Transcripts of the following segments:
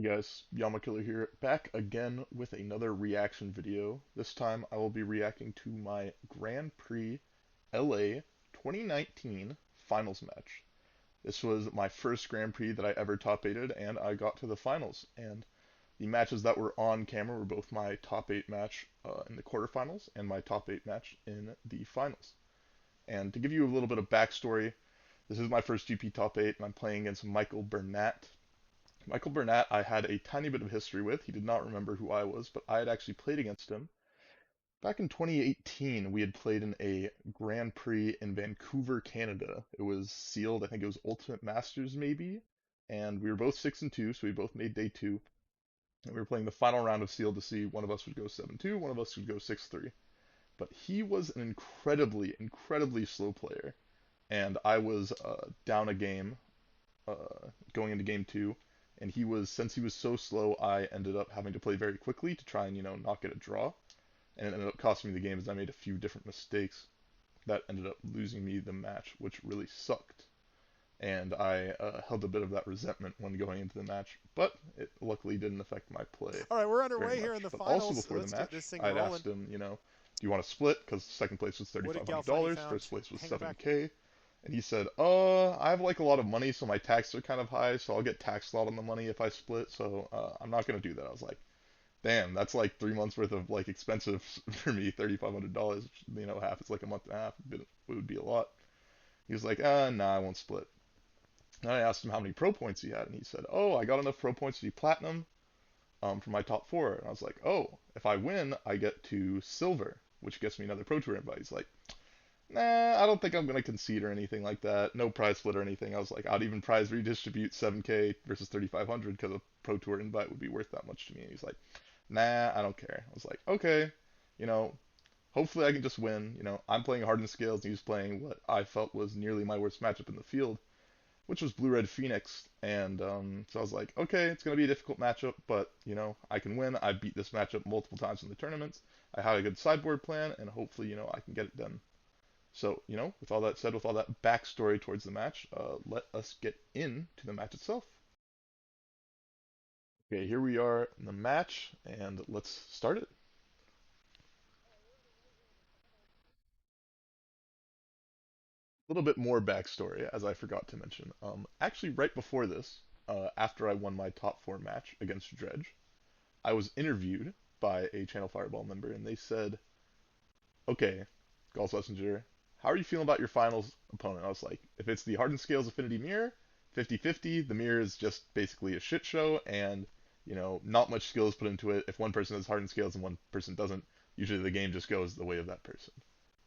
Hey guys, Yamakiller here, back again with another reaction video. This time I will be reacting to my Grand Prix LA 2019 finals match. This was my first Grand Prix that I ever top 8'd, and I got to the finals. And the matches that were on camera were both my top 8 match in the quarterfinals and my top 8 match in the finals. And to give you a little bit of backstory, this is my first GP top 8, and I'm playing against Michael Burnett. Michael Burnett, I had a tiny bit of history with. He did not remember who I was, but I had actually played against him. Back in 2018, we had played in a Grand Prix in Vancouver, Canada. It was sealed, I think it was Ultimate Masters maybe, and we were both 6 and 2, so we both made day 2. And we were playing the final round of sealed to see one of us would go 7-2, one of us would go 6-3. But he was an incredibly slow player, and I was down a game going into game 2, and since he was so slow, I ended up having to play very quickly to try and not get a draw, and it ended up costing me the game as I made a few different mistakes that ended up losing me the match, which really sucked. And I held a bit of that resentment when going into the match, but it luckily didn't affect my play All right, we're very underway here in much. the But also finals. before the Let's get match, this thing I had rolling. asked him, do you want to split? Because second place was What did Galfani $3,500, found? first place was Hanger back. 7K. And he said, I have like a lot of money, so my taxes are kind of high, so I'll get taxed a lot on the money if I split, so I'm not gonna do that. I was like, damn, that's like 3 months worth of like expensive for me, $3,500. Half it's like a month and a half. It would be a lot. He was like, nah, I won't split. And I asked him how many pro points he had, and he said, oh, I got enough pro points to be platinum for my top four. And I was like, oh, if I win, I get to silver, which gets me another pro tour invite. He's like, nah, I don't think I'm gonna concede or anything like that. No prize split or anything. I was like, I'd even prize redistribute 7K versus 3,500 because a pro tour invite would be worth that much to me. And he's like, nah, I don't care. I was like, okay, you know, hopefully I can just win. I'm playing Hardened Scales, and he's playing what I felt was nearly my worst matchup in the field, which was Blue Red Phoenix. And so I was like, okay, it's gonna be a difficult matchup, but I can win. I beat this matchup multiple times in the tournaments. I had a good sideboard plan, and hopefully, I can get it done. So, with all that said, with all that backstory towards the match, let us get into the match itself. Okay, here we are in the match, and let's start it. A little bit more backstory, as I forgot to mention. Actually, right before this, after I won my top four match against Dredge, I was interviewed by a Channel Fireball member, and they said, okay, Golf Messenger, how are you feeling about your finals opponent? I was like, if it's the Hardened Scales Affinity Mirror, 50-50, the mirror is just basically a shit show, and, not much skill is put into it. If one person has Hardened Scales and one person doesn't, usually the game just goes the way of that person.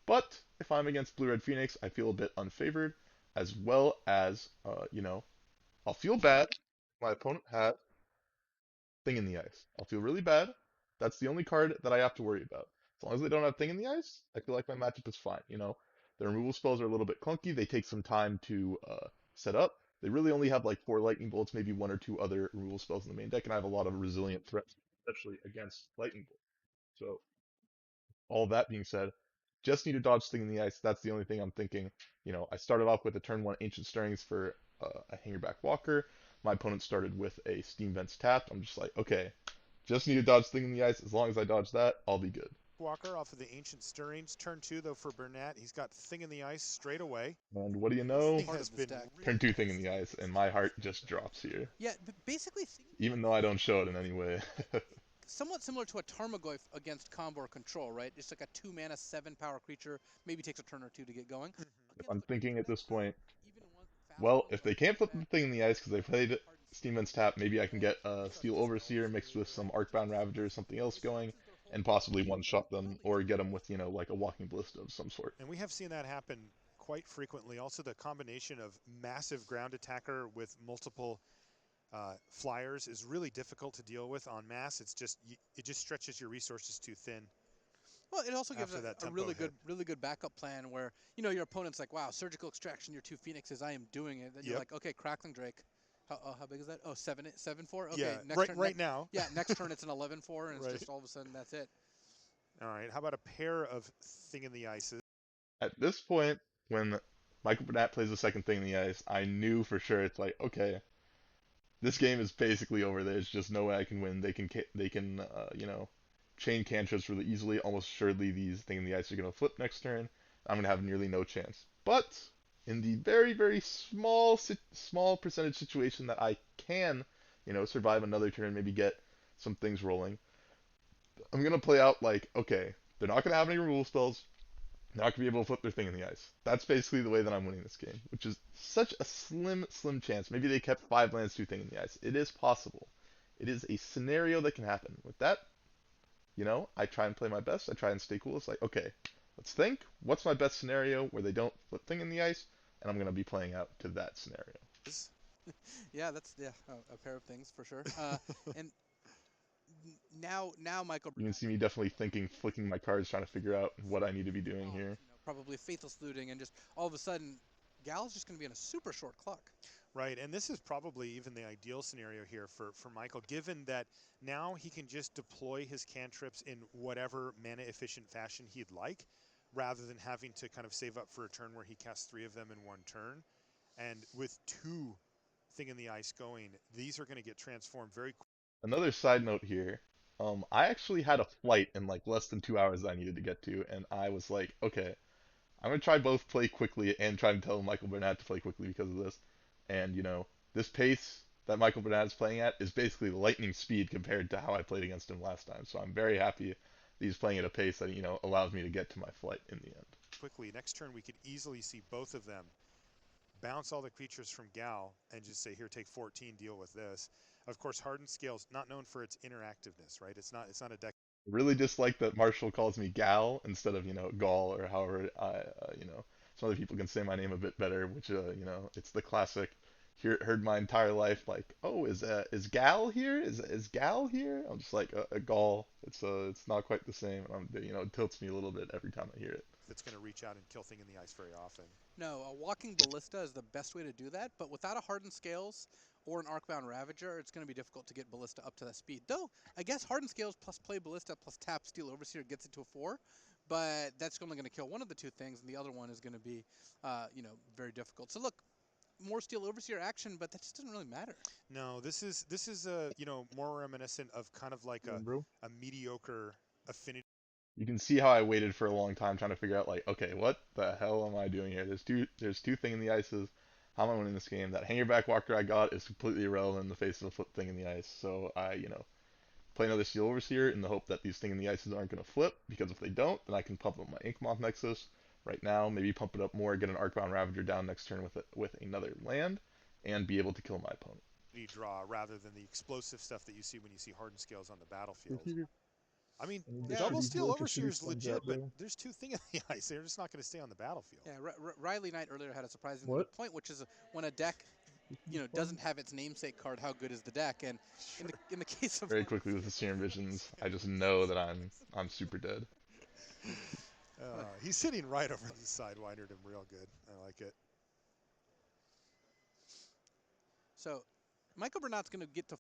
But if I'm against Blue Red Phoenix, I feel a bit unfavored, as well as, I'll feel bad if my opponent had Thing in the Ice. I'll feel really bad. That's the only card that I have to worry about. As long as they don't have Thing in the Ice, I feel like my matchup is fine. The removal spells are a little bit clunky. They take some time to set up. They really only have like 4 lightning bolts, maybe one or two other removal spells in the main deck, and I have a lot of resilient threats, especially against lightning bolt. So all that being said, just need to dodge Thing in the Ice. That's the only thing I'm thinking. I started off with a turn one Ancient Stirrings for a Hangerback Walker. My opponent started with a Steam Vents tapped. I'm just like, okay, just need to dodge Thing in the Ice. As long as I dodge that, I'll be good. Walker off of the Ancient Stirrings. Turn two, though, for Burnett. He's got Thing in the Ice straight away. And what do you This know? thing has been Turn two Thing in the Ice, and my heart just drops here. Yeah, basically Even though I don't show it in any way. somewhat similar to a Tarmogoyf against combo or control, right? It's like a 2 mana, 7 power creature. Maybe takes a turn or two to get going. If Against I'm the thinking at this point, even faster well, ones if like they can't flip the Hangerback, Thing in the Ice because they played Hardened Steam Scales, Vents tap, maybe I can Burnett, get these are Steel just Overseer mixed with some Arcbound Ravager or something else this going, is their whole and game possibly plan. one-shot them, Probably or two get them with, ways. like a Walking Ballista of some sort. And we have seen that happen quite frequently. Also, the combination of massive ground attacker with multiple flyers is really difficult to deal with on mass. It just stretches your resources too thin Well, it also gives after that a tempo really hit. good backup plan where your opponent's like, wow, surgical extraction, your 2 Phoenixes, I am doing it. Then you're Yep. like, okay, Crackling Drake. How big is that? Oh, 7/4. Okay, Yeah. next Right. turn. Right now. Yeah, next turn it's an 11/4, and it's Right. just all of a sudden that's it. All right. How about a pair of Thing in the Ices? At this point, when Michael Burnett plays the second Thing in the Ice, I knew for sure it's like, okay, This game is basically over. There's just no way I can win. They can chain cantrips really easily. Almost assuredly, these thing in the ice are gonna flip next turn. I'm gonna have nearly no chance. But in the very very small percentage situation that I can, survive another turn, maybe get some things rolling, I'm gonna play out like, okay, they're not gonna have any removal spells. They're not gonna be able to flip their thing in the ice. That's basically the way that I'm winning this game, which is such a slim chance. Maybe they kept 5 lands, 2 thing in the ice. It is possible. It is a scenario that can happen. With that, I try and play my best. I try and stay cool. It's like, okay, let's think. What's my best scenario where they don't flip thing in the ice? And I'm gonna be playing out to that scenario. Yeah, that's a pair of things for sure. And now Michael You can Burnett see me definitely thinking, flicking my cards, trying to figure out what I need to be doing here. probably faithless looting, and just all of a sudden, Gal's just going to be on a super short clock. Right, and this is probably even the ideal scenario here for Michael, given that now he can just deploy his cantrips in whatever mana-efficient fashion he'd like, rather than having to kind of save up for a turn where he casts 3 of them in one turn. And with 2 Thing in the Ice going, these are going to get transformed very quickly. Another side note here. I actually had a flight in like less than 2 hours that I needed to get to, and I was like, okay, I'm gonna try both play quickly and try to tell Michael Burnett to play quickly because of this. And this pace that Michael Burnett is playing at is basically lightning speed compared to how I played against him last time. So I'm very happy that he's playing at a pace that allows me to get to my flight in the end. Quickly, next turn we could easily see both of them bounce all the creatures from Gal and just say, here, take 14, deal with this. Of course, Hardened Scale's not known for its interactiveness, right? It's not a deck. I really dislike that Marshall calls me Gal instead of Gall, or however some other people can say my name a bit better, which it's the classic. Heard my entire life like, oh, is Gal here? Is Gal here? I'm just like a Gall. It's not quite the same. It tilts me a little bit every time I hear it. That's going to reach out and kill thing in the ice very often. No, a walking ballista is the best way to do that, but without a hardened scales or an arcbound ravager, it's going to be difficult to get ballista up to that speed. Though I guess hardened scales plus play ballista plus tap steel overseer gets it to a 4, but that's only going to kill one of the 2 things, and the other one is going to be, very difficult. So look, more steel overseer action, but that just doesn't really matter. No, this is more reminiscent of kind of like a mediocre affinity. You can see how I waited for a long time trying to figure out like, okay, what the hell am I doing here? There's two thing in the ices. How am I winning this game? That hangerback walker I got is completely irrelevant in the face of a flip thing in the ice. So I, play another Steel Overseer in the hope that these thing in the ices aren't going to flip, because if they don't, then I can pump up my Inkmoth Nexus right now, maybe pump it up more, get an Arcbound Ravager down next turn with another land, and be able to kill my opponent. Draw rather than the explosive stuff that you see when you see Hardened Scales on the battlefield. I mean, Yeah, double Steel Overseer is legit, but there's 2 thing in the ice. They're just not going to stay on the battlefield. Yeah, Riley Knight earlier had a surprising point, which is when a deck, doesn't have its namesake card, how good is the deck? And in the case of very quickly with the Serum Visions, I just know that I'm super dead. He's sitting right over the Sidewindered him real good. I like it. So Michael Burnett's going to get to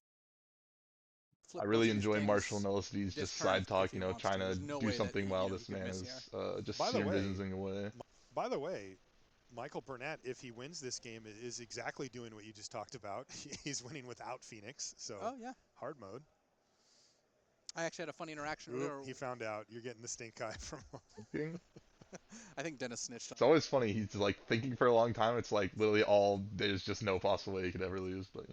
flip I really both of these enjoy things Marshall Nellisity's this just turn side if talk, he wants trying to. to There's no do way that, something while he this could man miss is here. just By the Serum way, Visionsing away. By the way, Michael Burnett, if he wins this game, is exactly doing what you just talked about. He's winning without Phoenix, so Oh yeah, hard mode. I actually had a funny interaction Oop, earlier. he found out. You're getting the stink eye from I think Dennis snitched. It's always funny. He's like thinking for a long time. It's like literally there's just no possible way he could ever lose. But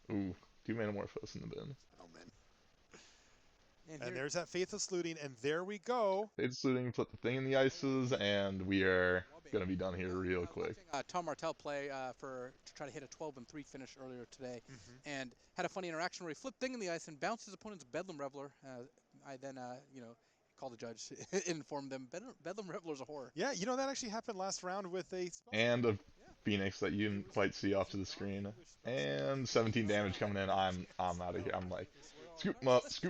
ooh, 2 Manamorphose in the bin. Oh man. And there's that Faithless Looting, and there we go. Faithless Looting, put the thing in the ices, and we are gonna be done here real quick. Watching Tom Martell play to try to hit a 12-3 finish earlier today, and had a funny interaction where he flipped thing in the ice and bounced his opponent's Bedlam Reveler. I then called the judge, informed them Bedlam Reveler's a horror. Yeah, that actually happened last round with a and a Phoenix that you didn't quite see off to the screen, and 17 damage coming in. I'm out of here. I'm like, scoop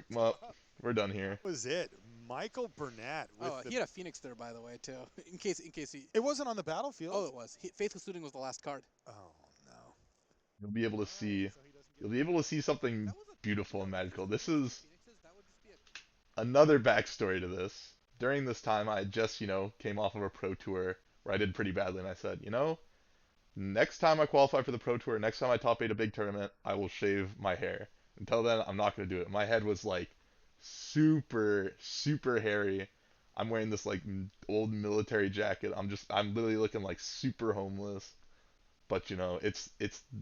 him up. We're done here. That was it. Michael Burnett. He had a Phoenix there, by the way, too. In case he. It wasn't on the battlefield. Oh, it was. Faithless Looting was the last card. Oh no. You'll be able to see something beautiful and magical. This is another backstory to this. During this time, I just came off of a pro tour where I did pretty badly, and I said, Next time I qualify for the Pro Tour, next time I top 8 a big tournament, I will shave my hair. Until then, I'm not gonna do it. My head was like super, super hairy. I'm wearing this like old military jacket. I'm literally looking like super homeless. But it's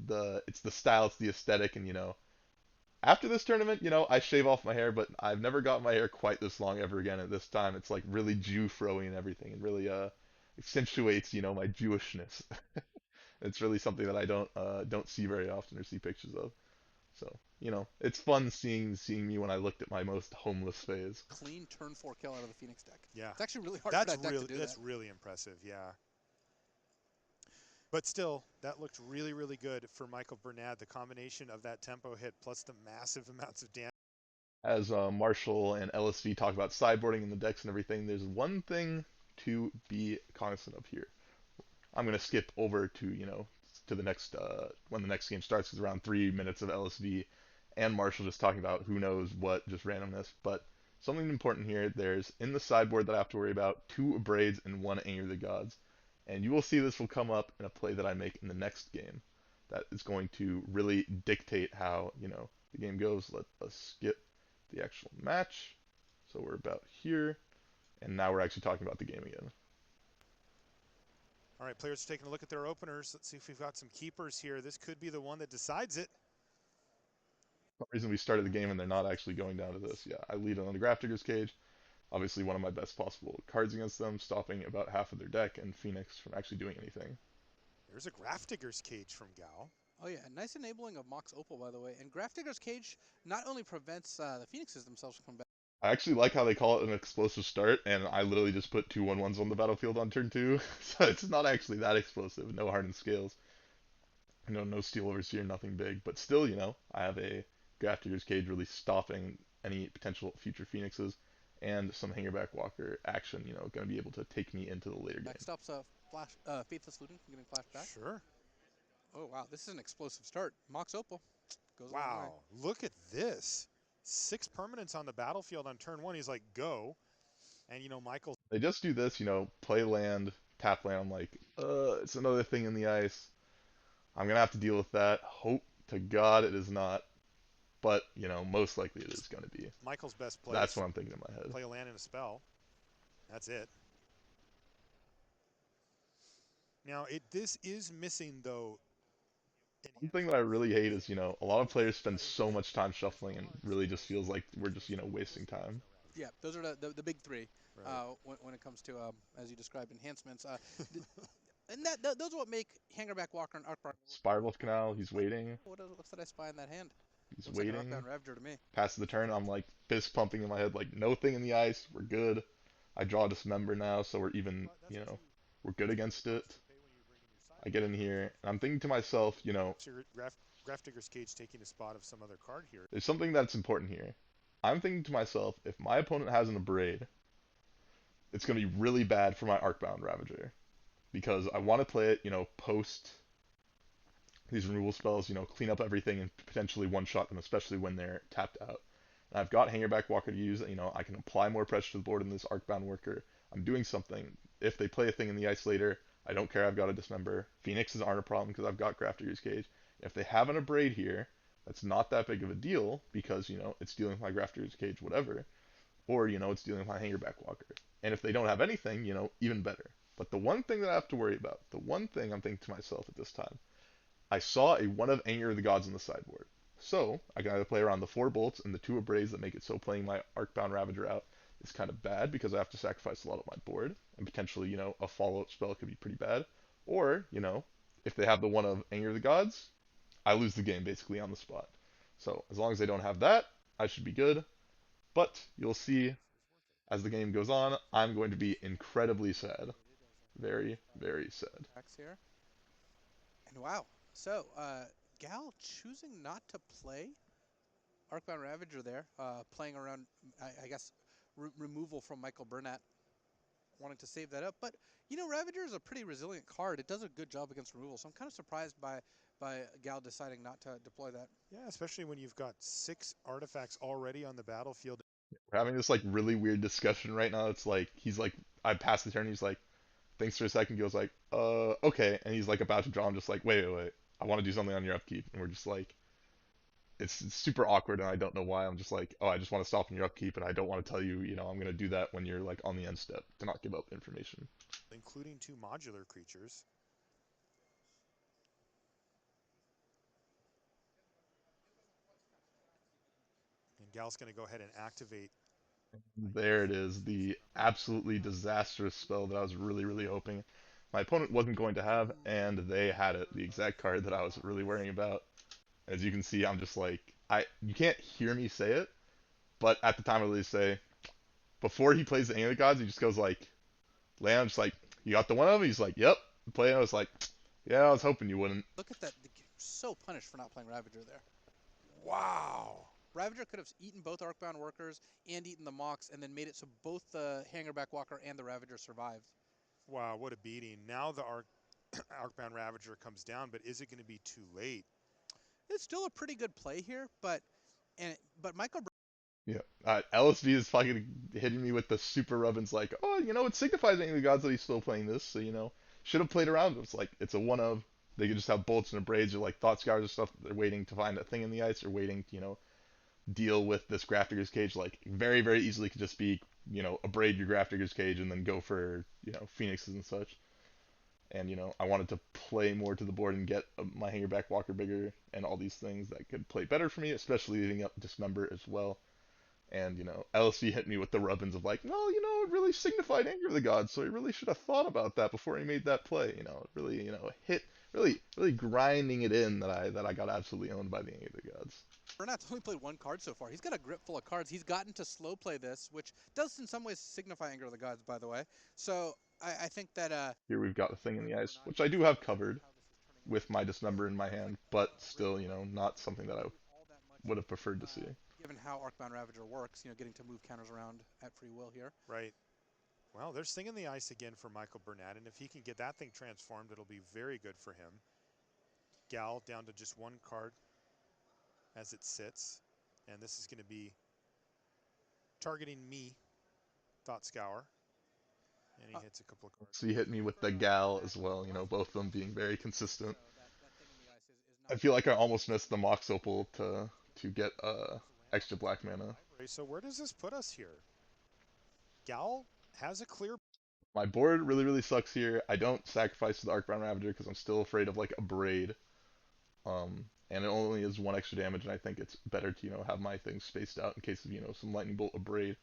the style, it's the aesthetic, and after this tournament, I shave off my hair, but I've never got my hair quite this long ever again. At this time, it's like really Jew froey and everything, and really accentuates my Jewishness. It's really something that I don't see very often or see pictures of. So it's fun seeing me when I looked at my most homeless phase. Clean turn 4 kill out of the Phoenix deck. Yeah, It's actually really hard for that deck to do that's that. really impressive. Yeah. But still, that looked really, really good for Michael Bernard. The combination of that tempo hit plus the massive amounts of damage. As Marshall and LSV talk about sideboarding in the decks and everything, there's one thing to be cognizant of here. I'm gonna skip over to the next when the next game starts, because around 3 minutes of LSV and Marshall just talking about who knows what, just randomness. But something important here, there's in the sideboard that I have to worry about 2 Abrades and 1 Anger of the Gods, and you will see this will come up in a play that I make in the next game. That is going to really dictate how the game goes. Let us skip the actual match. So we're about here, and now we're actually talking about the game again. All right, players are taking a look at their openers. Let's see if we've got some keepers here. This could be the one that decides it. For some reason we started the game and they're not actually going down to this. Yeah, I lead on the Grafdigger's Cage. Obviously one of my best possible cards against them, stopping about half of their deck and Phoenix from actually doing anything. There's a Grafdigger's Cage from Gal. Oh yeah, nice enabling of Mox Opal, by the way. And Grafdigger's Cage not only prevents the Phoenixes themselves from coming back. I actually like how they call it an explosive start, and I literally just put 2/1/1s on the battlefield on turn 2, so it's not actually that explosive. No hardened scales. No steel overseer, nothing big. But still, I have a Grafdigger's Cage really stopping any potential future Phoenixes, and some Hangerback Walker action, going to be able to take me into the later game. That stops Faithless Looting from getting flashed back. Sure. Oh wow, this is an explosive start. Mox Opal goes a long way. Wow, look at this. 6 permanents on the battlefield on turn 1. He's like, go. And, Michael. They just do this, play land, tap land. I'm like, it's another thing in the ice. I'm gonna have to deal with that. Hope to God it is not, but most likely it is gonna be. Michael's best play. That's what I'm thinking in my head. Play a land and a spell. That's it. Now, this is missing, though. One thing that I really hate is, a lot of players spend so much time shuffling and really just feels like we're just, wasting time. Yeah, those are the big three Right. when it comes to, as you described, enhancements. And those are what make Hangerback Walker and Arcbar. Spiral Canal, he's waiting. What else did I spy in that hand? He's Looks like an waiting. Arcbound Ravager to me. Passes the turn, I'm like fist pumping in my head, like no thing in the ice, we're good. I draw a Dismember now, so we're even, we're good against it. I get in here, and I'm thinking to myself, Grafdigger's Cage taking a spot of some other card here. there's something that's important here. I'm thinking to myself, if my opponent has an Abrade, it's going to be really bad for my Arcbound Ravager. Because I want to play it, post these removal spells, clean up everything and potentially one-shot them, especially when they're tapped out. And I've got Hangerback Walker to use, I can apply more pressure to the board in this Arcbound Worker. I'm doing something. If they play a thing in the ice later, I don't care, I've got a Dismember. Phoenixes aren't a problem because I've got Grafdigger's Cage. If they have an Abrade here, that's not that big of a deal because, it's dealing with my Grafdigger's Cage, whatever. Or, it's dealing with my Hangerback Walker. And if they don't have anything, even better. But the one thing that I have to worry about, the one thing I'm thinking to myself at this time, I saw a one of Anger of the Gods on the sideboard. So, I can either play around the 4 bolts and the 2 Abrades that make it so playing my Arcbound Ravager out is kind of bad because I have to sacrifice a lot of my board, and potentially, a follow-up spell could be pretty bad. Or, if they have the one of Anger of the Gods, I lose the game basically on the spot. So, as long as they don't have that, I should be good. But, you'll see, as the game goes on, I'm going to be incredibly sad. Very, very sad. Here. And wow. So, Gal choosing not to play Arcbound Ravager there, playing around, I guess, removal from Michael Burnett, wanting to save that up. But, Ravager is a pretty resilient card. It does a good job against removal, so I'm kind of surprised by Gal deciding not to deploy that. Yeah, especially when you've got 6 artifacts already on the battlefield. We're having this, like, really weird discussion right now. It's like, he's like, I pass the turn, he's like, thinks for a second, goes like, okay, and he's like about to draw. I'm just like, wait, I want to do something on your upkeep, and we're just like, it's super awkward, and I don't know why. I'm just like, oh, I just want to stop on your upkeep, and I don't want to tell you, I'm gonna do that when you're like on the end step to not give up information. Including two modular creatures. And Gal's going to go ahead and activate. There it is, the absolutely disastrous spell that I was really hoping my opponent wasn't going to have, and they had it, the exact card that I was really worrying about. As you can see, I'm just like, you can't hear me say it, but at the time I really say, before he plays the Amulet Gods, he just goes like, Lamb, just like, you got the one of them? He's like, yep. Play it. I was like, yeah, I was hoping you wouldn't. Look at that. So punished for not playing Ravager there. Wow. Ravager could have eaten both Arcbound Workers and eaten the Mox, and then made it so both the Hangerback Walker and the Ravager survived. Wow, what a beating. Now the Arcbound Ravager comes down, but is it going to be too late? It's still a pretty good play here, but Michael. Yeah, LSV is fucking hitting me with the super rubbins like, oh, it signifies any of the gods that he's still playing this, so, should have played around. It's like, it's a one of. They could just have bolts and braids or like thought scours or stuff. They're waiting to find a thing in the ice or waiting to, deal with this Grafdigger's Cage. Like, very easily could just be, abrade your Grafdigger's Cage and then go for, Phoenixes and such. And, I wanted to play more to the board and get my Hangerback Walker bigger and all these things that could play better for me, especially leading up Dismember as well. And, LSD hit me with the rubbins of like, well, it really signified Anger of the Gods, so he really should have thought about that before he made that play. It really, hit, really grinding it in that I got absolutely owned by the Anger of the Gods. Burnat's only played one card so far. He's got a grip full of cards. He's gotten to slow play this, which does in some ways signify Anger of the Gods, by the way. So I think that here we've got the thing in the ice, which I do have covered with my Dismember in my hand, but still, not something that I would have preferred to see. Given how Arcbound Ravager works, getting to move counters around at free will here. Right. Well, there's Thing in the Ice again for Michael Burnett, and if he can get that thing transformed, it'll be very good for him. Gal down to just one card as it sits, and this is going to be targeting me, Thought Scour, and he hits a couple of cards. So he hit me with the Gal as well, both of them being very consistent. I feel like I almost missed the Mox Opal to get extra black mana. So where does this put us here? Gal has a clear. My board really sucks here. I don't sacrifice to the Arcbound Ravager because I'm still afraid of like a Braid. And it only is one extra damage, and I think it's better to, have my things spaced out in case of, some Lightning Bolt or Braid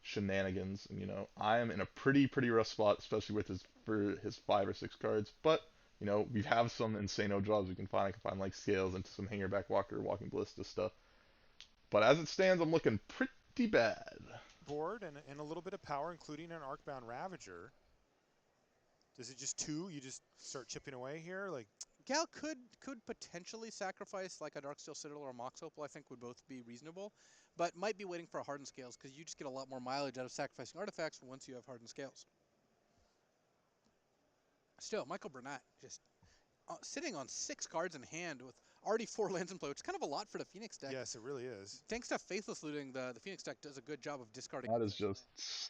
shenanigans. And, I am in a pretty rough spot, especially with his 5 or 6 cards. But, we have some insano draws we can find. I can find like Scales into some Hangerback Walker, Walking Ballista stuff. But as it stands, I'm looking pretty bad. Board and a little bit of power, including an Arcbound Ravager. Is it just 2? You just start chipping away here? Like Gal could potentially sacrifice like a Darksteel Citadel or a Mox Opal. I think would both be reasonable, but might be waiting for a Hardened Scales because you just get a lot more mileage out of sacrificing artifacts once you have Hardened Scales. Still, Michael Burnett just sitting on 6 cards in hand with already 4 lands in play, which is kind of a lot for the Phoenix deck. Yes, it really is. Thanks to Faithless Looting, the Phoenix deck does a good job of discarding. That is just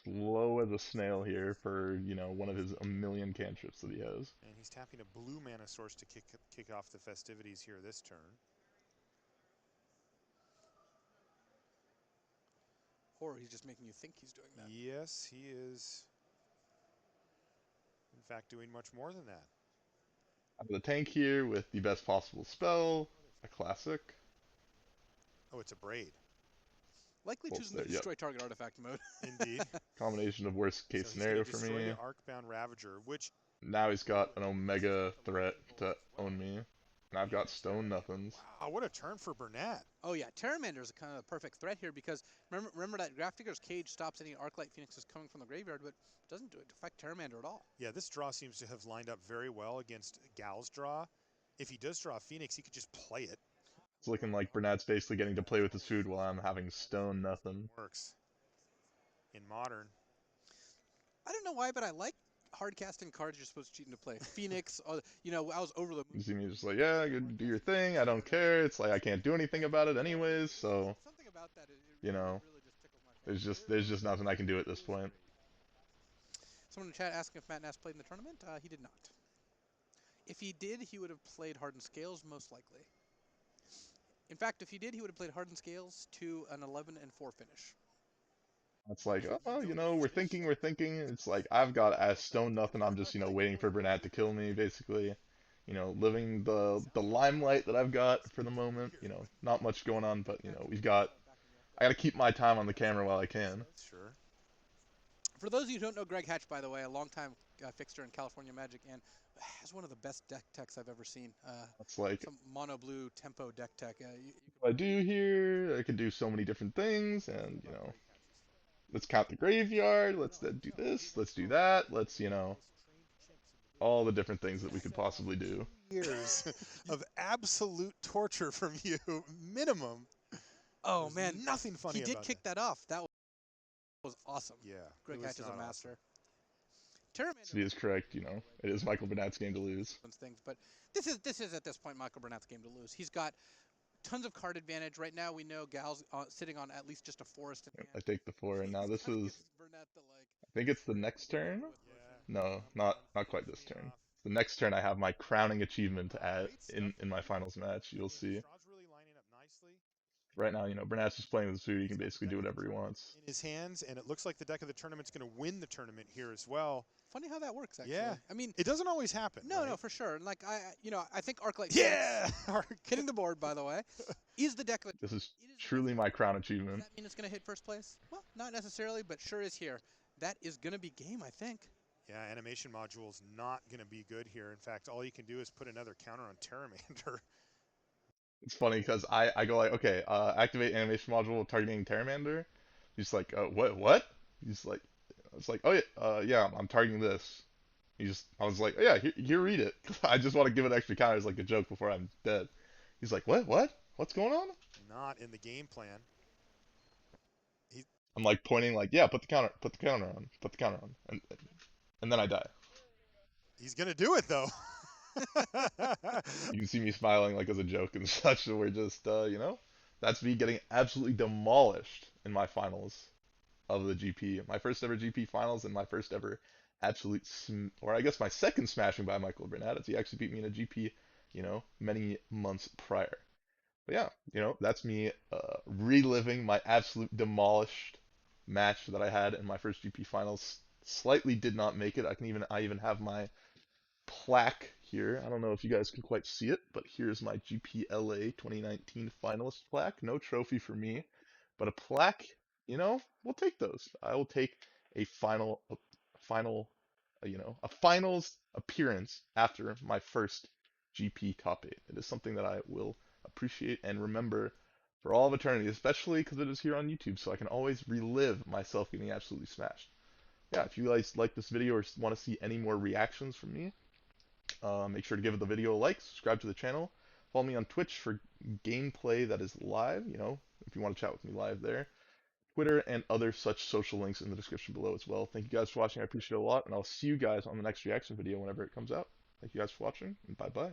slow as a snail here for, one of his a million cantrips that he has. And he's tapping a blue mana source to kick off the festivities here this turn. Or he's just making you think he's doing that. Yes, he is, in fact, doing much more than that. Out of the tank here with the best possible spell, a classic. Oh, it's a Braid. Likely choosing the destroy target artifact mode. Indeed. Combination of worst case scenario for me. Destroy the Arcbound Ravager, which now he's got an Omega threat to own me. And I've got Stone Nothings. Wow, what a turn for Burnett. Oh yeah, Terramander is a kind of a perfect threat here because remember that Grafdigger's Cage stops any Arclight Phoenixes coming from the graveyard, but doesn't affect Terramander at all. Yeah, this draw seems to have lined up very well against Gal's draw. If he does draw a Phoenix, he could just play it. It's looking like Burnett's basically getting to play with his food while I'm having Stone Nothing. Works. In Modern. I don't know why, but I like hard casting cards you're supposed to cheat into play. Phoenix, I was over the moon. You see me just like, yeah, you do your thing, I don't care. It's like I can't do anything about it anyways, so Something about that, really just there's just nothing I can do at this point. Someone in the chat asking if Matt Nass played in the tournament. He did not. If he did, he would have played Hardened Scales, most likely. In fact, if he did, he would have played Hardened Scales to an 11-4 finish. It's like, oh, you know, we're thinking. It's like I've got as stone nothing. I'm just, you know, waiting for Bernat to kill me, basically. You know, living the limelight that I've got for the moment. You know, not much going on, but you know, I gotta keep my time on the camera while I can. Sure. For those of you who don't know Greg Hatch, by the way, a longtime fixture in California Magic and has one of the best deck techs I've ever seen. It's like, Some mono blue tempo deck tech. what I do here, I can do so many different things, and you know, let's count the graveyard. Let's do this. Let's do that. Let's, you know, all the different things that we could possibly do. Years of absolute torture from you, minimum. Oh There's man, nothing funny he did about kick that off. That was awesome. Yeah, Greg it was Hatch is a not master. So he is correct, you know, it is Michael Burnat's game to lose. Things, but this is at this point Michael Burnat's game to lose. He's got tons of card advantage right now. We know Gal's sitting on at least just a forest in hand. I take the 4, and now this Kinda is, gives Burnett the, like, I think it's the next turn? Yeah. No, not quite this turn. The next turn I have my crowning achievement at in my finals match. You'll see. Straw's really lining up nicely. Right now, you know, Burnat's just playing with the suit. He can basically do whatever he wants. In his hands, and it looks like the deck of the tournament's going to win the tournament here as well. Funny how that works, actually. Yeah. I mean, It doesn't always happen. no, right? no, for sure. And like I think Arclight Yeah. hitting the board, by the way, is the deck of This is truly my crown achievement. Does that mean it's going to hit first place? Well, not necessarily, but sure is here. That is going to be game, I think. Yeah, animation module's not going to be good here. In fact, all you can do is put another counter on Terramander. It's funny because I go like, okay, activate animation module targeting Terramander. He's like, what? He's like, it's like, oh yeah, I'm targeting this. I was like, oh, yeah, here, read it. I just want to give it extra counters like a joke before I'm dead. He's like, what's going on? Not in the game plan. I'm like pointing like, yeah, put the counter on, and then I die. He's going to do it, though. You can see me smiling like as a joke and such, so we're just, you know, that's me getting absolutely demolished in my finals of the GP. My first ever GP finals and my first ever absolute, or I guess my second smashing by Michael Burnett, as he actually beat me in a GP, you know, many months prior. But yeah, you know, that's me reliving my absolute demolished match that I had in my first GP finals. Slightly did not make it. I even have my plaque here. I don't know if you guys can quite see it, but here's my GPLA 2019 finalist plaque. No trophy for me, but a plaque. You know, we'll take those. I will take a final, you know, a finals appearance after my first GP top 8. It is something that I will appreciate and remember for all of eternity, especially because it is here on YouTube, so I can always relive myself getting absolutely smashed. Yeah, if you guys like this video or want to see any more reactions from me, make sure to give the video a like, subscribe to the channel, follow me on Twitch for gameplay that is live, you know, if you want to chat with me live there. Twitter and other such social links in the description below as well. Thank you guys for watching. I appreciate it a lot, and I'll see you guys on the next reaction video whenever it comes out. Thank you guys for watching, and bye-bye.